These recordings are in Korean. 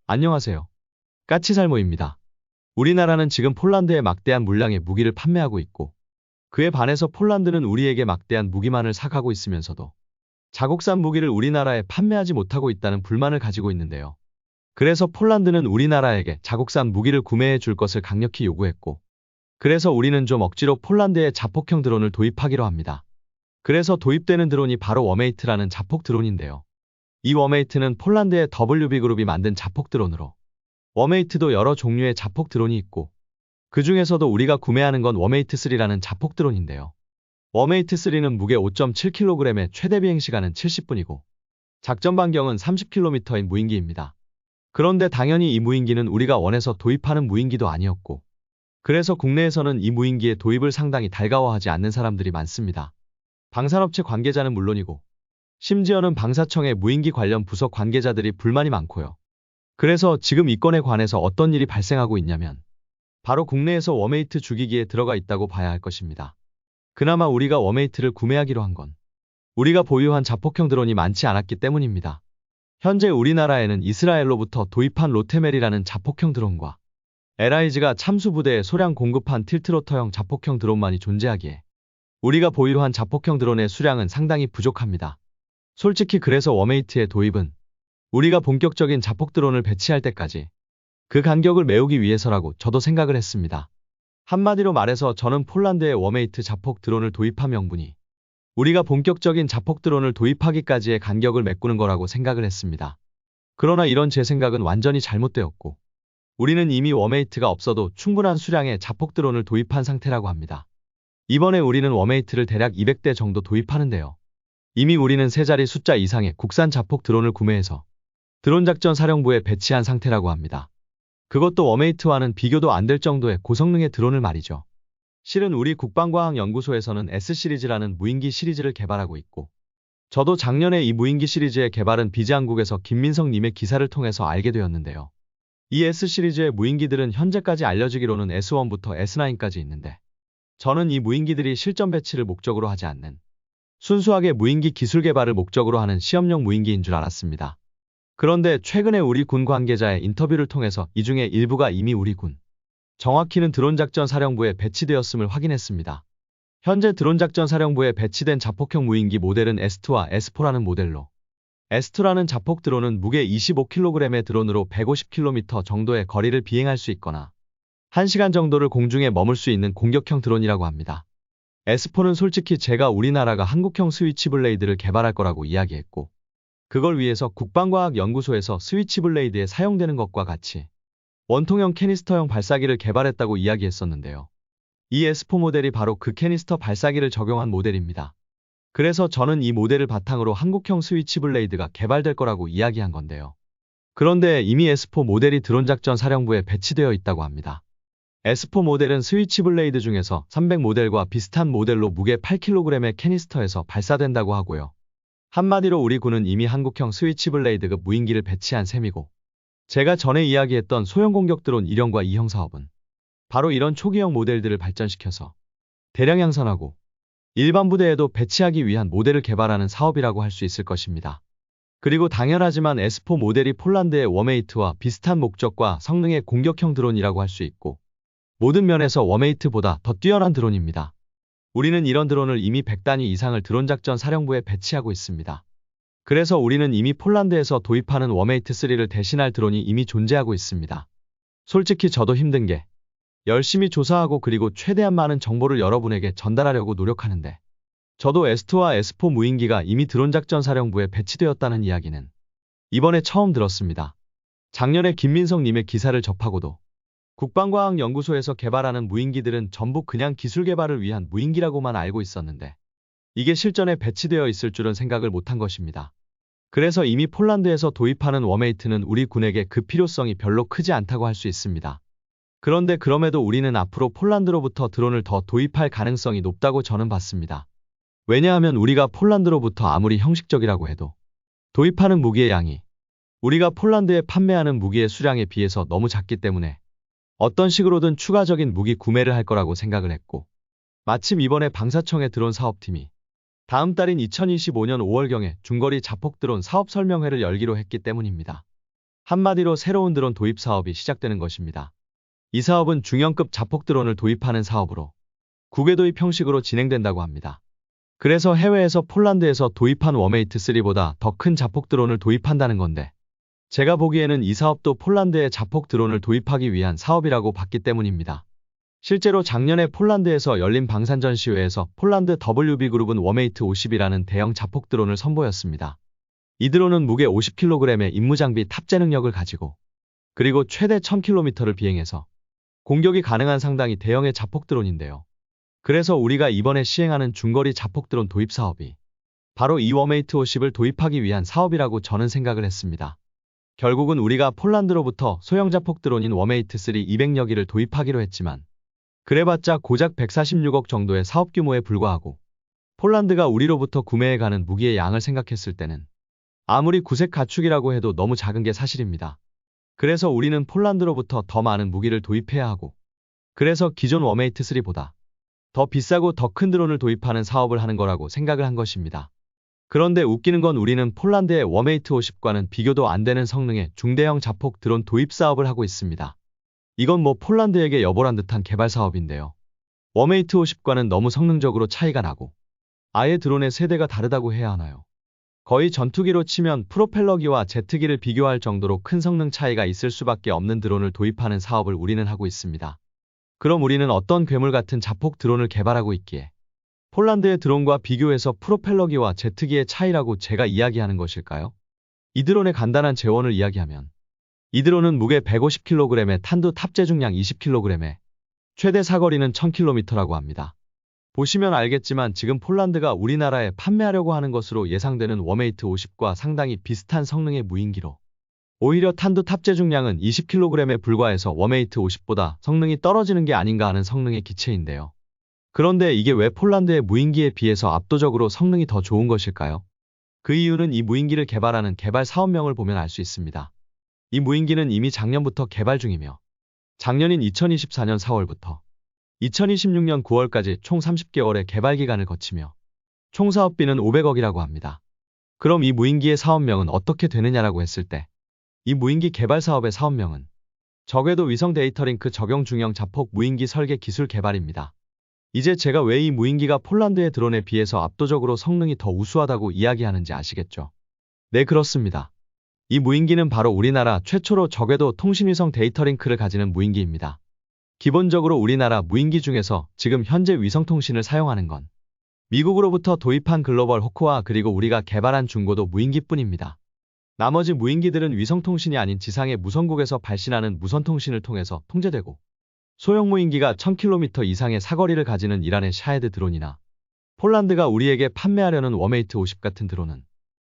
안녕하세요. 까치살모입니다. 우리나라는 지금 폴란드에 막대한 물량의 무기를 판매하고 있고, 그에 반해서 폴란드는 우리에게 막대한 무기만을 사가고 있으면서도 자국산 무기를 우리나라에 판매하지 못하고 있다는 불만을 가지고 있는데요. 그래서 폴란드는 우리나라에게 자국산 무기를 구매해 줄 것을 강력히 요구했고, 그래서 우리는 좀 억지로 폴란드에 자폭형 드론을 도입하기로 합니다. 그래서 도입되는 드론이 바로 워메이트라는 자폭 드론인데요. 이 워메이트는 폴란드의 WB그룹이 만든 자폭 드론으로, 워메이트도 여러 종류의 자폭 드론이 있고, 그 중에서도 우리가 구매하는 건 워메이트3라는 자폭 드론인데요. 워메이트3는 무게 5.7kg에 최대 비행시간은 70분이고, 작전 반경은 30km인 무인기입니다. 그런데 당연히 이 무인기는 우리가 원해서 도입하는 무인기도 아니었고, 그래서 국내에서는 이 무인기의 도입을 상당히 달가워하지 않는 사람들이 많습니다. 방산업체 관계자는 물론이고, 심지어는 방사청의 무인기 관련 부서 관계자들이 불만이 많고요. 그래서 지금 이 건에 관해서 어떤 일이 발생하고 있냐면, 바로 국내에서 워메이트 주기기에 들어가 있다고 봐야 할 것입니다. 그나마 우리가 워메이트를 구매하기로 한 건, 우리가 보유한 자폭형 드론이 많지 않았기 때문입니다. 현재 우리나라에는 이스라엘로부터 도입한 로테멜이라는 자폭형 드론과 LIG가 참수부대에 소량 공급한 틸트로터형 자폭형 드론만이 존재하기에, 우리가 보유한 자폭형 드론의 수량은 상당히 부족합니다. 솔직히 그래서 워메이트의 도입은 우리가 본격적인 자폭 드론을 배치할 때까지 그 간격을 메우기 위해서라고 저도 생각을 했습니다. 한마디로 말해서 저는 폴란드에 워메이트 자폭 드론을 도입한 명분이 우리가 본격적인 자폭 드론을 도입하기까지의 간격을 메꾸는 거라고 생각을 했습니다. 그러나 이런 제 생각은 완전히 잘못되었고, 우리는 이미 워메이트가 없어도 충분한 수량의 자폭 드론을 도입한 상태라고 합니다. 이번에 우리는 워메이트를 대략 200대 정도 도입하는데요. 이미 우리는 세 자리 숫자 이상의 국산 자폭 드론을 구매해서 드론작전사령부에 배치한 상태라고 합니다. 그것도 워메이트와는 비교도 안 될 정도의 고성능의 드론을 말이죠. 실은 우리 국방과학연구소에서는 S시리즈라는 무인기 시리즈를 개발하고 있고, 저도 작년에 이 무인기 시리즈의 개발은 비즈한국에서 김민석 님의 기사를 통해서 알게 되었는데요. 이 S시리즈의 무인기들은 현재까지 알려지기로는 S1부터 S9까지 있는데, 저는 이 무인기들이 실전 배치를 목적으로 하지 않는 순수하게 무인기 기술 개발을 목적으로 하는 시험용 무인기인 줄 알았습니다. 그런데 최근에 우리 군 관계자의 인터뷰를 통해서 이 중에 일부가 이미 우리 군, 정확히는 드론작전사령부에 배치되었음을 확인했습니다. 현재 드론작전사령부에 배치된 자폭형 무인기 모델은 S2와 S4라는 모델로, S2라는 자폭 드론은 무게 25kg의 드론으로 150km 정도의 거리를 비행할 수 있거나 1시간 정도를 공중에 머물 수 있는 공격형 드론이라고 합니다. S4는 솔직히 제가 우리나라가 한국형 스위치블레이드를 개발할 거라고 이야기했고, 그걸 위해서 국방과학연구소에서 스위치블레이드에 사용되는 것과 같이 원통형 캐니스터형 발사기를 개발했다고 이야기했었는데요. 이 S4 모델이 바로 그 캐니스터 발사기를 적용한 모델입니다. 그래서 저는 이 모델을 바탕으로 한국형 스위치블레이드가 개발될 거라고 이야기한 건데요. 그런데 이미 S4 모델이 드론작전사령부에 배치되어 있다고 합니다. S4 모델은 스위치블레이드 중에서 300 모델과 비슷한 모델로 무게 8kg의 캐니스터에서 발사된다고 하고요. 한마디로 우리 군은 이미 한국형 스위치블레이드급 무인기를 배치한 셈이고, 제가 전에 이야기했던 소형공격 드론 1형과 2형 사업은 바로 이런 초기형 모델들을 발전시켜서 대량 양산하고 일반 부대에도 배치하기 위한 모델을 개발하는 사업이라고 할 수 있을 것입니다. 그리고 당연하지만 S4 모델이 폴란드의 워메이트와 비슷한 목적과 성능의 공격형 드론이라고 할 수 있고, 모든 면에서 워메이트보다 더 뛰어난 드론입니다. 우리는 이런 드론을 이미 100단위 이상을 드론작전사령부에 배치하고 있습니다. 그래서 우리는 이미 폴란드에서 도입하는 워메이트3를 대신할 드론이 이미 존재하고 있습니다. 솔직히 저도 힘든 게 열심히 조사하고 그리고 최대한 많은 정보를 여러분에게 전달하려고 노력하는데, 저도 S2와 S4 무인기가 이미 드론작전사령부에 배치되었다는 이야기는 이번에 처음 들었습니다. 작년에 김민석 님의 기사를 접하고도 국방과학연구소에서 개발하는 무인기들은 전부 그냥 기술 개발을 위한 무인기라고만 알고 있었는데, 이게 실전에 배치되어 있을 줄은 생각을 못한 것입니다. 그래서 이미 폴란드에서 도입하는 워메이트는 우리 군에게 그 필요성이 별로 크지 않다고 할 수 있습니다. 그런데 그럼에도 우리는 앞으로 폴란드로부터 드론을 더 도입할 가능성이 높다고 저는 봤습니다. 왜냐하면 우리가 폴란드로부터 아무리 형식적이라고 해도 도입하는 무기의 양이 우리가 폴란드에 판매하는 무기의 수량에 비해서 너무 작기 때문에 어떤 식으로든 추가적인 무기 구매를 할 거라고 생각을 했고, 마침 이번에 방사청의 드론 사업팀이 다음 달인 2025년 5월경에 중거리 자폭 드론 사업 설명회를 열기로 했기 때문입니다. 한마디로 새로운 드론 도입 사업이 시작되는 것입니다. 이 사업은 중형급 자폭 드론을 도입하는 사업으로 국외 도입 형식으로 진행된다고 합니다. 그래서 해외에서 폴란드에서 도입한 워메이트 3보다 더 큰 자폭 드론을 도입한다는 건데, 제가 보기에는 이 사업도 폴란드에 자폭 드론을 도입하기 위한 사업이라고 봤기 때문입니다. 실제로 작년에 폴란드에서 열린 방산 전시회에서 폴란드 WB그룹은 워메이트 50이라는 대형 자폭 드론을 선보였습니다. 이 드론은 무게 50kg의 임무장비 탑재 능력을 가지고, 그리고 최대 1000km를 비행해서 공격이 가능한 상당히 대형의 자폭 드론인데요. 그래서 우리가 이번에 시행하는 중거리 자폭 드론 도입 사업이 바로 이 워메이트 50을 도입하기 위한 사업이라고 저는 생각을 했습니다. 결국은 우리가 폴란드로부터 소형 자폭 드론인 워메이트 3 200여 기를 도입하기로 했지만, 그래봤자 고작 146억 정도의 사업 규모에 불과하고, 폴란드가 우리로부터 구매해가는 무기의 양을 생각했을 때는 아무리 구색 가축이라고 해도 너무 작은 게 사실입니다. 그래서 우리는 폴란드로부터 더 많은 무기를 도입해야 하고, 그래서 기존 워메이트 3보다 더 비싸고 더 큰 드론을 도입하는 사업을 하는 거라고 생각을 한 것입니다. 그런데 웃기는 건 우리는 폴란드의 워메이트 50과는 비교도 안 되는 성능의 중대형 자폭 드론 도입 사업을 하고 있습니다. 이건 뭐 폴란드에게 여보란 듯한 개발 사업인데요. 워메이트 50과는 너무 성능적으로 차이가 나고, 아예 드론의 세대가 다르다고 해야 하나요? 거의 전투기로 치면 프로펠러기와 제트기를 비교할 정도로 큰 성능 차이가 있을 수밖에 없는 드론을 도입하는 사업을 우리는 하고 있습니다. 그럼 우리는 어떤 괴물 같은 자폭 드론을 개발하고 있기에 폴란드의 드론과 비교해서 프로펠러기와 제트기의 차이라고 제가 이야기하는 것일까요? 이 드론의 간단한 재원을 이야기하면, 이 드론은 무게 150kg의 탄두 탑재 중량 20kg에 최대 사거리는 1000km라고 합니다. 보시면 알겠지만 지금 폴란드가 우리나라에 판매하려고 하는 것으로 예상되는 워메이트 50과 상당히 비슷한 성능의 무인기로, 오히려 탄두 탑재 중량은 20kg에 불과해서 워메이트 50보다 성능이 떨어지는 게 아닌가 하는 성능의 기체인데요. 그런데 이게 왜 폴란드의 무인기에 비해서 압도적으로 성능이 더 좋은 것일까요? 그 이유는 이 무인기를 개발하는 개발 사업명을 보면 알 수 있습니다. 이 무인기는 이미 작년부터 개발 중이며, 작년인 2024년 4월부터 2026년 9월까지 총 30개월의 개발 기간을 거치며 총 사업비는 500억이라고 합니다. 그럼 이 무인기의 사업명은 어떻게 되느냐라고 했을 때, 이 무인기 개발 사업의 사업명은 저궤도 위성 데이터 링크 적용 중형 자폭 무인기 설계 기술 개발입니다. 이제 제가 왜 이 무인기가 폴란드의 드론에 비해서 압도적으로 성능이 더 우수하다고 이야기하는지 아시겠죠? 네, 그렇습니다. 이 무인기는 바로 우리나라 최초로 저궤도 통신위성 데이터 링크를 가지는 무인기입니다. 기본적으로 우리나라 무인기 중에서 지금 현재 위성통신을 사용하는 건 미국으로부터 도입한 글로벌 호크와 그리고 우리가 개발한 중고도 무인기뿐입니다. 나머지 무인기들은 위성통신이 아닌 지상의 무선국에서 발신하는 무선통신을 통해서 통제되고, 소형 무인기가 1000km 이상의 사거리를 가지는 이란의 샤헤드 드론이나 폴란드가 우리에게 판매하려는 워메이트 50 같은 드론은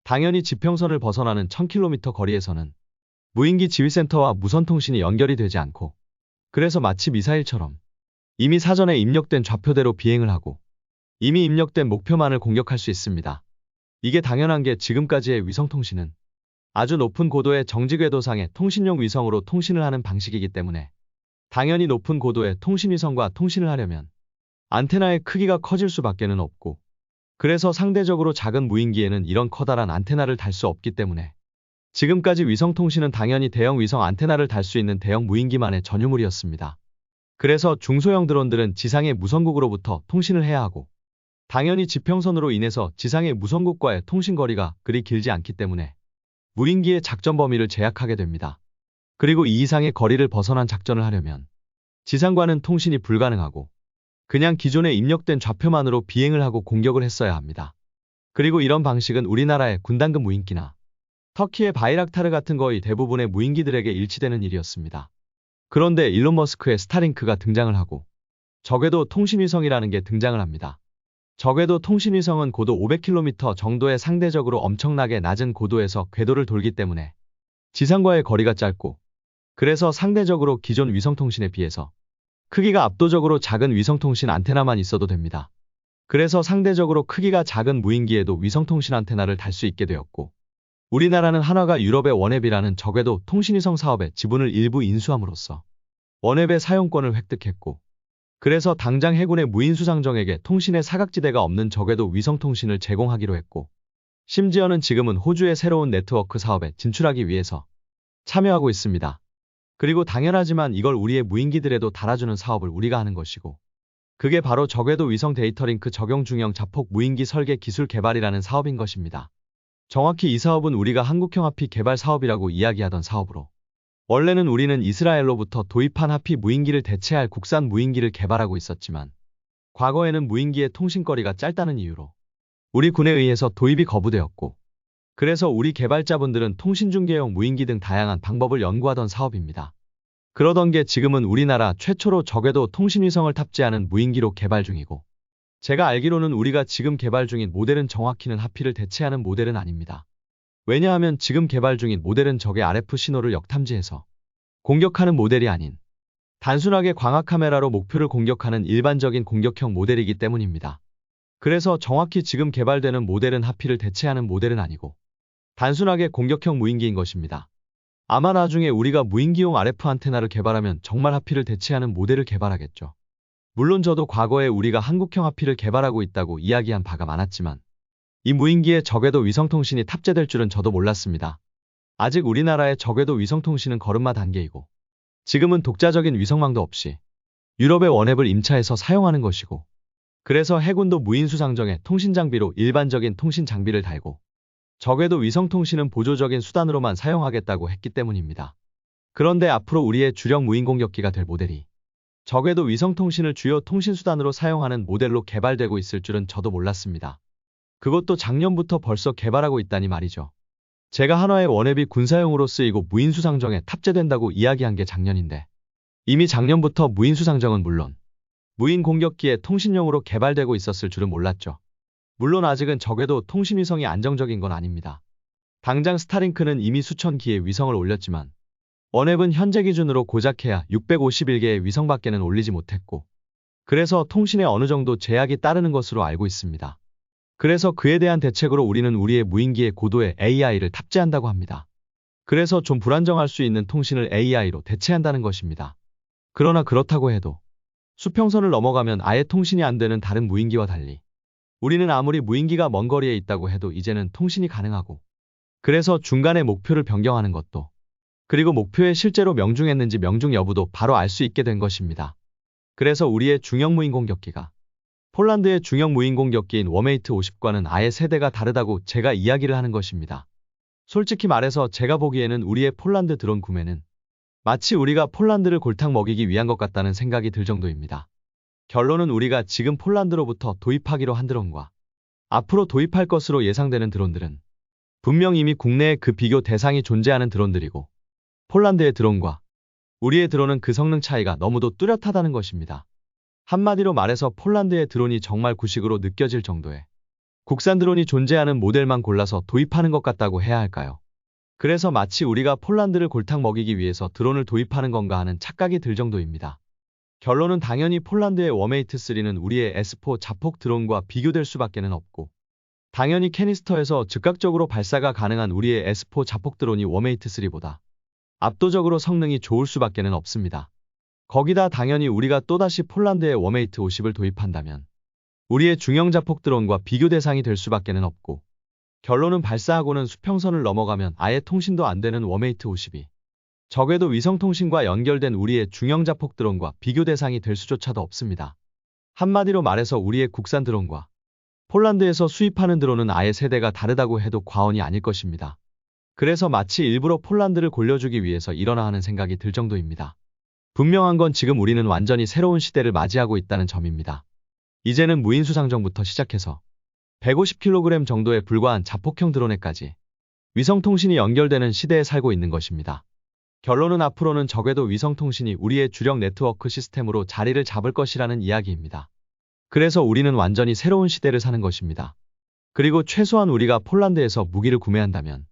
당연히 지평선을 벗어나는 1000km 거리에서는 무인기 지휘센터와 무선통신이 연결이 되지 않고, 그래서 마치 미사일처럼 이미 사전에 입력된 좌표대로 비행을 하고 이미 입력된 목표만을 공격할 수 있습니다. 이게 당연한 게 지금까지의 위성통신은 아주 높은 고도의 정지궤도상의 통신용 위성으로 통신을 하는 방식이기 때문에, 당연히 높은 고도의 통신위성과 통신을 하려면 안테나의 크기가 커질 수밖에는 없고, 그래서 상대적으로 작은 무인기에는 이런 커다란 안테나를 달 수 없기 때문에 지금까지 위성통신은 당연히 대형 위성 안테나를 달 수 있는 대형 무인기만의 전유물이었습니다. 그래서 중소형 드론들은 지상의 무선국으로부터 통신을 해야 하고, 당연히 지평선으로 인해서 지상의 무선국과의 통신거리가 그리 길지 않기 때문에 무인기의 작전 범위를 제약하게 됩니다. 그리고 이 이상의 거리를 벗어난 작전을 하려면 지상과는 통신이 불가능하고, 그냥 기존에 입력된 좌표만으로 비행을 하고 공격을 했어야 합니다. 그리고 이런 방식은 우리나라의 군단급 무인기나 터키의 바이락타르 같은 거의 대부분의 무인기들에게 일치되는 일이었습니다. 그런데 일론 머스크의 스타링크가 등장을 하고 저궤도 통신위성이라는 게 등장을 합니다. 저궤도 통신위성은 고도 500km 정도의 상대적으로 엄청나게 낮은 고도에서 궤도를 돌기 때문에 지상과의 거리가 짧고, 그래서 상대적으로 기존 위성통신에 비해서 크기가 압도적으로 작은 위성통신 안테나만 있어도 됩니다. 그래서 상대적으로 크기가 작은 무인기에도 위성통신 안테나를 달 수 있게 되었고, 우리나라는 한화가 유럽의 원앱이라는 저궤도 통신위성 사업에 지분을 일부 인수함으로써 원앱의 사용권을 획득했고, 그래서 당장 해군의 무인수상정에게 통신의 사각지대가 없는 저궤도 위성통신을 제공하기로 했고, 심지어는 지금은 호주의 새로운 네트워크 사업에 진출하기 위해서 참여하고 있습니다. 그리고 당연하지만 이걸 우리의 무인기들에도 달아주는 사업을 우리가 하는 것이고, 그게 바로 저궤도 위성 데이터 링크 적용 중형 자폭 무인기 설계 기술 개발이라는 사업인 것입니다. 정확히 이 사업은 우리가 한국형 하피 개발 사업이라고 이야기하던 사업으로, 원래는 우리는 이스라엘로부터 도입한 하피 무인기를 대체할 국산 무인기를 개발하고 있었지만, 과거에는 무인기의 통신거리가 짧다는 이유로 우리 군에 의해서 도입이 거부되었고, 그래서 우리 개발자분들은 통신중계용 무인기 등 다양한 방법을 연구하던 사업입니다. 그러던 게 지금은 우리나라 최초로 저궤도 통신위성을 탑재하는 무인기로 개발 중이고, 제가 알기로는 우리가 지금 개발 중인 모델은 정확히는 하피를 대체하는 모델은 아닙니다. 왜냐하면 지금 개발 중인 모델은 적의 RF 신호를 역탐지해서 공격하는 모델이 아닌 단순하게 광학 카메라로 목표를 공격하는 일반적인 공격형 모델이기 때문입니다. 그래서 정확히 지금 개발되는 모델은 하피를 대체하는 모델은 아니고 단순하게 공격형 무인기인 것입니다. 아마 나중에 우리가 무인기용 RF 안테나를 개발하면 정말 하피를 대체하는 모델을 개발하겠죠. 물론 저도 과거에 우리가 한국형 하피를 개발하고 있다고 이야기한 바가 많았지만, 이 무인기에 저궤도 위성통신이 탑재될 줄은 저도 몰랐습니다. 아직 우리나라의 저궤도 위성통신은 걸음마 단계이고, 지금은 독자적인 위성망도 없이 유럽의 원앱을 임차해서 사용하는 것이고, 그래서 해군도 무인수상정에 통신장비로 일반적인 통신장비를 달고, 저궤도 위성통신은 보조적인 수단으로만 사용하겠다고 했기 때문입니다. 그런데 앞으로 우리의 주력 무인공격기가 될 모델이 저궤도 위성통신을 주요 통신수단으로 사용하는 모델로 개발되고 있을 줄은 저도 몰랐습니다. 그것도 작년부터 벌써 개발하고 있다니 말이죠. 제가 한화의 원앱이 군사용으로 쓰이고 무인수상정에 탑재된다고 이야기한 게 작년인데, 이미 작년부터 무인수상정은 물론 무인공격기의 통신용으로 개발되고 있었을 줄은 몰랐죠. 물론 아직은 저궤도 통신위성이 안정적인 건 아닙니다. 당장 스타링크는 이미 수천 기의 위성을 올렸지만, 원앱은 현재 기준으로 고작해야 651개의 위성밖에는 올리지 못했고, 그래서 통신에 어느 정도 제약이 따르는 것으로 알고 있습니다. 그래서 그에 대한 대책으로 우리는 우리의 무인기에 고도의 AI를 탑재한다고 합니다. 그래서 좀 불안정할 수 있는 통신을 AI로 대체한다는 것입니다. 그러나 그렇다고 해도 수평선을 넘어가면 아예 통신이 안 되는 다른 무인기와 달리, 우리는 아무리 무인기가 먼 거리에 있다고 해도 이제는 통신이 가능하고, 그래서 중간에 목표를 변경하는 것도, 그리고 목표에 실제로 명중했는지 명중 여부도 바로 알 수 있게 된 것입니다. 그래서 우리의 중형 무인공격기가 폴란드의 중형 무인공격기인 워메이트 50과는 아예 세대가 다르다고 제가 이야기를 하는 것입니다. 솔직히 말해서 제가 보기에는 우리의 폴란드 드론 구매는 마치 우리가 폴란드를 골탕 먹이기 위한 것 같다는 생각이 들 정도입니다. 결론은 우리가 지금 폴란드로부터 도입하기로 한 드론과 앞으로 도입할 것으로 예상되는 드론들은 분명 이미 국내에 그 비교 대상이 존재하는 드론들이고, 폴란드의 드론과 우리의 드론은 그 성능 차이가 너무도 뚜렷하다는 것입니다. 한마디로 말해서 폴란드의 드론이 정말 구식으로 느껴질 정도의 국산 드론이 존재하는 모델만 골라서 도입하는 것 같다고 해야 할까요? 그래서 마치 우리가 폴란드를 골탕 먹이기 위해서 드론을 도입하는 건가 하는 착각이 들 정도입니다. 결론은 당연히 폴란드의 워메이트 3는 우리의 S4 자폭 드론과 비교될 수밖에는 없고, 당연히 캐니스터에서 즉각적으로 발사가 가능한 우리의 S4 자폭 드론이 워메이트 3보다 압도적으로 성능이 좋을 수밖에는 없습니다. 거기다 당연히 우리가 또다시 폴란드의 워메이트 50을 도입한다면 우리의 중형 자폭 드론과 비교 대상이 될 수밖에는 없고, 결론은 발사하고는 수평선을 넘어가면 아예 통신도 안 되는 워메이트 50이 저궤도 위성통신과 연결된 우리의 중형 자폭 드론과 비교 대상이 될 수조차도 없습니다. 한마디로 말해서 우리의 국산 드론과 폴란드에서 수입하는 드론은 아예 세대가 다르다고 해도 과언이 아닐 것입니다. 그래서 마치 일부러 폴란드를 골려주기 위해서 이러나 하는 생각이 들 정도입니다. 분명한 건 지금 우리는 완전히 새로운 시대를 맞이하고 있다는 점입니다. 이제는 무인수상정부터 시작해서 150kg 정도에 불과한 자폭형 드론에까지 위성통신이 연결되는 시대에 살고 있는 것입니다. 결론은 앞으로는 저궤도 위성통신이 우리의 주력 네트워크 시스템으로 자리를 잡을 것이라는 이야기입니다. 그래서 우리는 완전히 새로운 시대를 사는 것입니다. 그리고 최소한 우리가 폴란드에서 무기를 구매한다면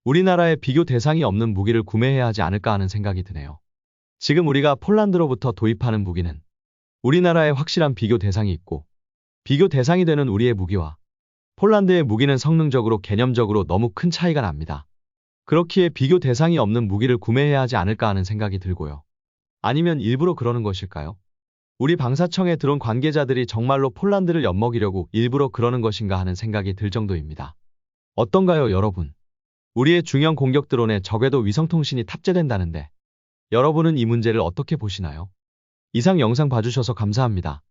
우리나라에 비교 대상이 없는 무기를 구매해야 하지 않을까 하는 생각이 드네요. 지금 우리가 폴란드로부터 도입하는 무기는 우리나라에 확실한 비교 대상이 있고, 비교 대상이 되는 우리의 무기와 폴란드의 무기는 성능적으로 개념적으로 너무 큰 차이가 납니다. 그렇기에 비교 대상이 없는 무기를 구매해야 하지 않을까 하는 생각이 들고요. 아니면 일부러 그러는 것일까요? 우리 방사청의 드론 관계자들이 정말로 폴란드를 엿먹이려고 일부러 그러는 것인가 하는 생각이 들 정도입니다. 어떤가요, 여러분? 우리의 중형 공격 드론에 적외도 위성통신이 탑재된다는데 여러분은 이 문제를 어떻게 보시나요? 이상 영상 봐주셔서 감사합니다.